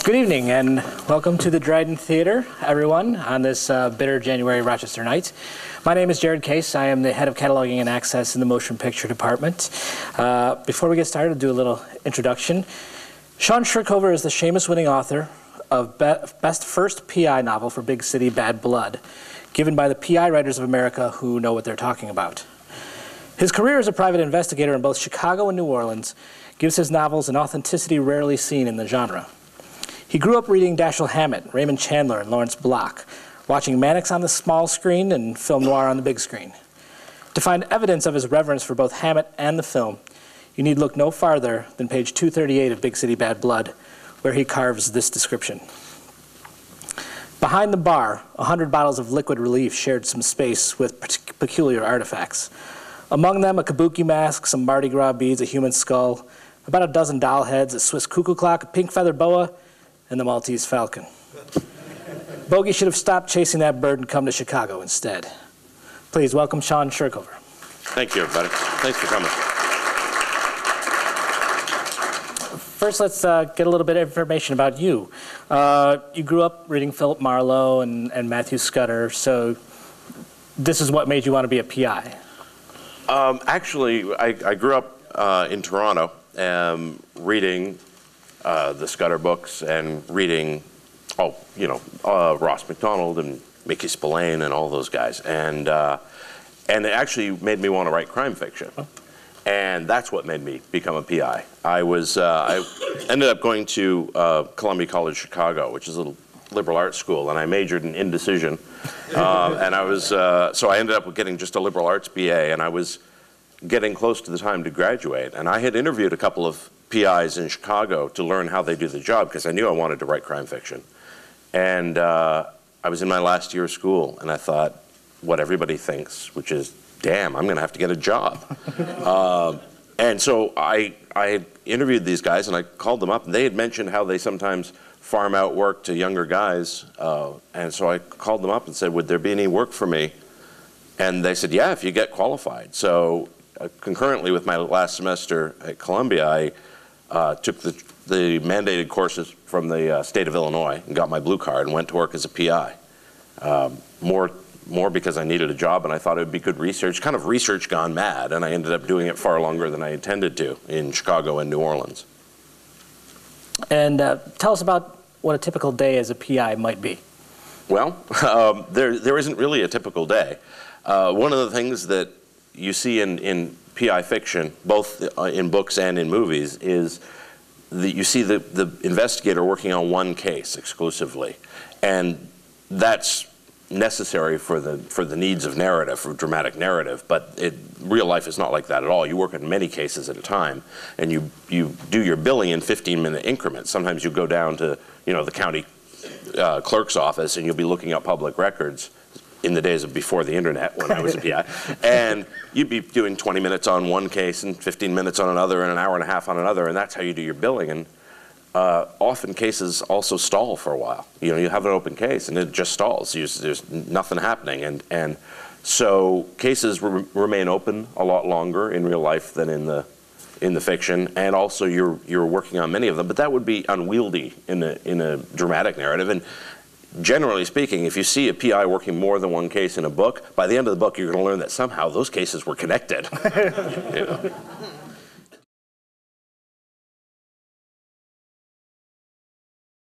Good evening and welcome to the Dryden Theater, everyone, on this bitter January Rochester night. My name is Jared Case. I am the head of cataloging and access in the motion picture department. Before we get started, I'll do a little introduction. Sean Chercover is the Shamus winning author of Best First PI Novel for Big City Bad Blood, given by the PI writers of America who know what they're talking about. His career as a private investigator in both Chicago and New Orleans gives his novels an authenticity rarely seen in the genre. He grew up reading Dashiell Hammett, Raymond Chandler, and Lawrence Block, watching Mannix on the small screen and film noir on the big screen. To find evidence of his reverence for both Hammett and the film, you need look no farther than page 238 of Big City Bad Blood, where he carves this description. Behind the bar, 100 bottles of liquid relief shared some space with peculiar artifacts. Among them, a kabuki mask, some Mardi Gras beads, a human skull, about a dozen doll heads, a Swiss cuckoo clock, a pink feather boa, and the Maltese falcon. Bogey should have stopped chasing that bird and come to Chicago instead. Please welcome Sean Chercover. Thank you, everybody. Thanks for coming. First, let's get a little bit of information about you. You grew up reading Philip Marlowe and Matthew Scudder, so this is what made you want to be a PI. Actually, I grew up in Toronto reading the Scudder books and reading, Ross MacDonald and Mickey Spillane and all those guys. And it actually made me want to write crime fiction. And that's what made me become a PI. I ended up going to Columbia College Chicago, which is a little liberal arts school, and I majored in indecision. And I was, so I ended up getting just a liberal arts BA, and I was getting close to the time to graduate. And I had interviewed a couple of PIs in Chicago to learn how they do the job, because I knew I wanted to write crime fiction. And I was in my last year of school, and I thought what everybody thinks, which is, damn, I'm going to have to get a job. And so I had interviewed these guys, and I called them up, and they had mentioned how they sometimes farm out work to younger guys. And so I called them up and said, would there be any work for me? And they said, yeah, if you get qualified. So concurrently with my last semester at Columbia, I took the mandated courses from the state of Illinois and got my blue card and went to work as a PI. More because I needed a job and I thought it would be good research, kind of research gone mad, and I ended up doing it far longer than I intended to in Chicago and New Orleans. And tell us about what a typical day as a PI might be. Well, there isn't really a typical day. One of the things that you see in PI fiction, both in books and in movies, is that you see the investigator working on one case exclusively, and that's necessary for the needs of narrative, for dramatic narrative. But real life is not like that at all. You work on many cases at a time, and you do your billing in 15-minute increments. Sometimes you go down to the county clerk's office, and you'll be looking up public records. In the days of before the internet, when I was a PI, and you'd be doing 20 minutes on one case and 15 minutes on another and an hour and a half on another, and that's how you do your billing. And often cases also stall for a while. You have an open case and it just stalls. There's nothing happening, and so cases remain open a lot longer in real life than in the fiction, and also you're working on many of them. But that would be unwieldy in a dramatic narrative. And generally speaking, if you see a PI working more than one case in a book, by the end of the book, you're going to learn that somehow those cases were connected.